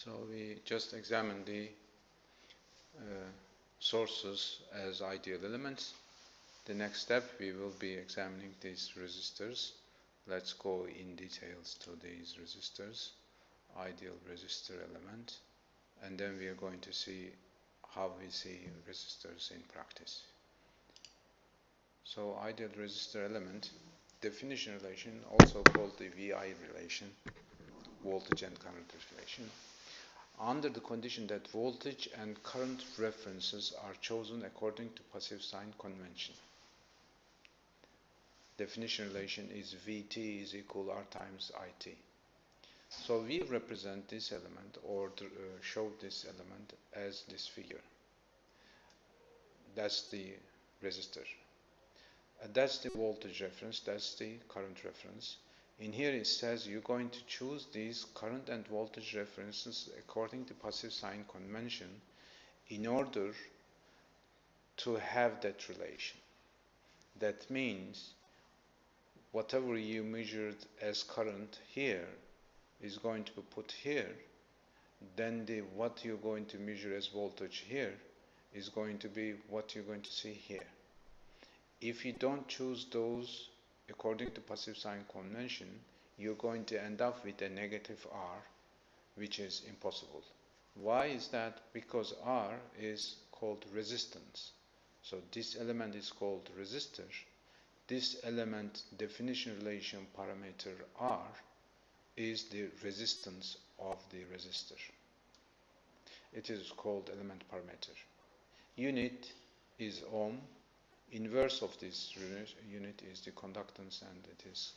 So we just examined the sources as ideal elements. The next step, we will be examining these resistors. Let's go in details to these resistors, ideal resistor element, and then we are going to see how we see resistors in practice. So ideal resistor element, definition relation, also called the VI relation, voltage and current relation, under the condition that voltage and current references are chosen according to passive sign convention. Definition relation is Vt is equal R times It. So we represent this element or show this element as this figure. That's the resistor. That's the voltage reference, that's the current reference. In here it says you're going to choose these current and voltage references according to passive sign convention in order to have that relation. That means whatever you measured as current here is going to be put here, then what you're going to measure as voltage here is going to be what you're going to see here. If you don't choose those according to passive sign convention, you're going to end up with a negative R, which is impossible. Why is that? Because R is called resistance. So this element is called resistor. This element definition relation parameter R is the resistance of the resistor. It is called element parameter. Unit is ohm. Inverse of this unit is the conductance, and it is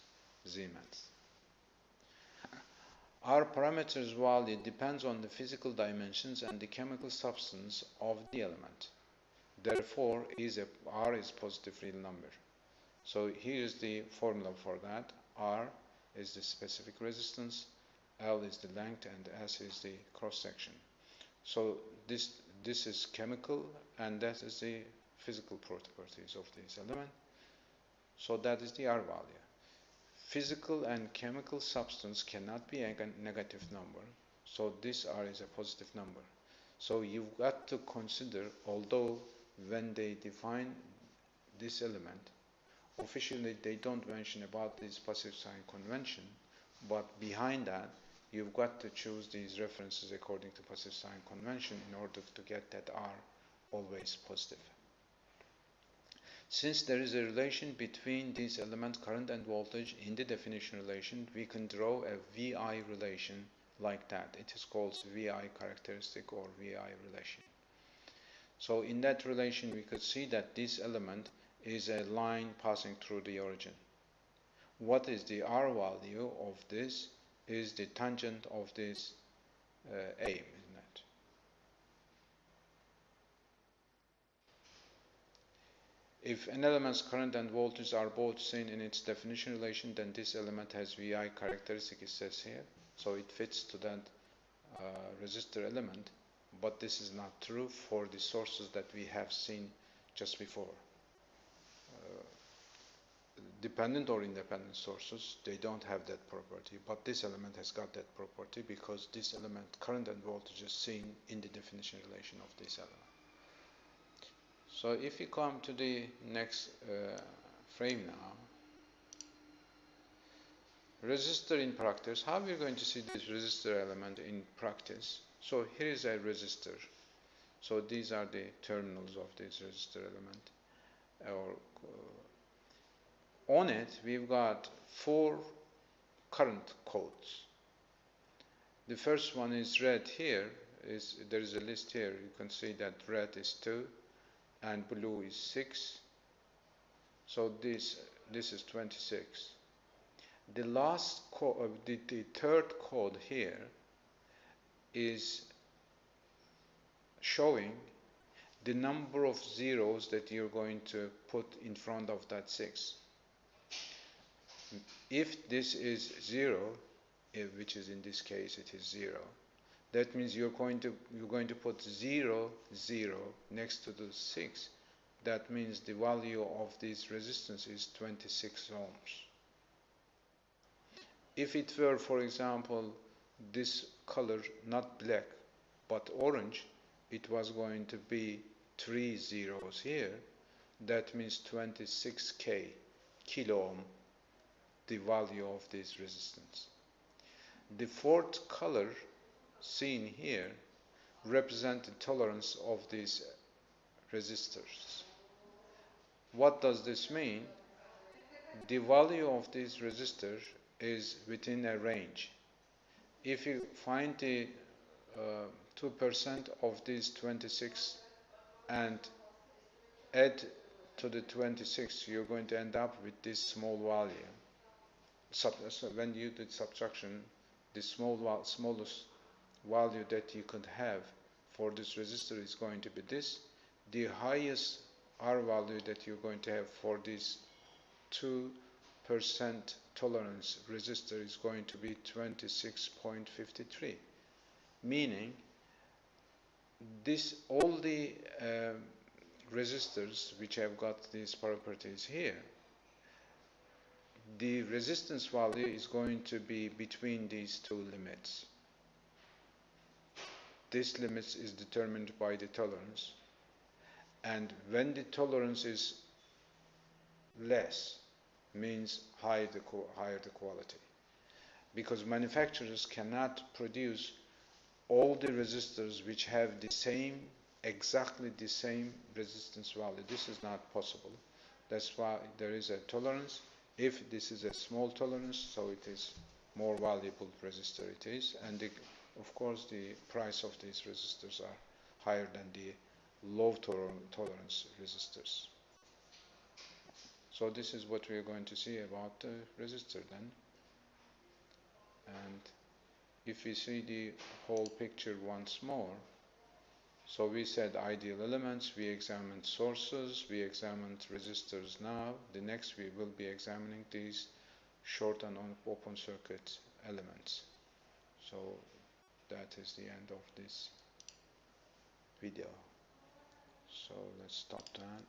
Siemens. Our parameter's value depends on the physical dimensions and the chemical substance of the element. Therefore, R is positive real number. So here is the formula for that. R is the specific resistance, L is the length, and S is the cross section. So this is chemical, and that is the physical properties of this element. So that is the R value. Physical and chemical substance cannot be a negative number, so this R is a positive number. So you've got to consider, although when they define this element, officially they don't mention about this passive sign convention, but behind that you've got to choose these references according to passive sign convention in order to get that R always positive. Since there is a relation between these elements, current and voltage, in the definition relation, we can draw a VI relation like that. It is called VI characteristic or VI relation. So in that relation, we could see that this element is a line passing through the origin. What is the R value of this is the tangent of this aim, isn't it? If an element's current and voltage are both seen in its definition relation, then this element has VI characteristic, it says here. So it fits to that resistor element, but this is not true for the sources that we have seen just before. Dependent or independent sources, they don't have that property, but this element has got that property because this element, current and voltage, is seen in the definition relation of this element. So if you come to the next frame now, resistor in practice, how we are going to see this resistor element in practice? So here is a resistor. So these are the terminals of this resistor element. On it, we've got 4 current codes. The first one is red here. There is a list here. You can see that red is 2 and blue is 6. So this is 26. The last code, the third code here is showing the number of zeros that you're going to put in front of that 6. If this is 0, which is in this case it is 0, that means you're going to put 0, 0 next to the 6. That means the value of this resistance is 26 ohms. If it were, for example, this color, not black but orange, it was going to be 3 zeros here. That means 26k kilo ohm, the value of this resistance. The fourth color seen here represents the tolerance of these resistors. What does this mean? The value of this resistor is within a range. If you find the 2% of these 26 and add to the 26, you're going to end up with this small value. So when you do subtraction, the smallest value that you could have for this resistor is going to be this. The highest R value that you're going to have for this 2% tolerance resistor is going to be 26.53, meaning all the resistors which have got these properties here, the resistance value is going to be between these two limits. This limit is determined by the tolerance, and when the tolerance is less, means higher the quality, because manufacturers cannot produce all the resistors which have exactly the same resistance value. This is not possible. That's why there is a tolerance. If this is a small tolerance, so it is more valuable resistor it is, and of course the price of these resistors are higher than the low tolerance resistors. So this is what we are going to see about the resistor then. And if we see the whole picture once more, so we said ideal elements, we examined sources, we examined resistors now. The next we will be examining these short and open circuit elements. So that is the end of this video. So let's stop that.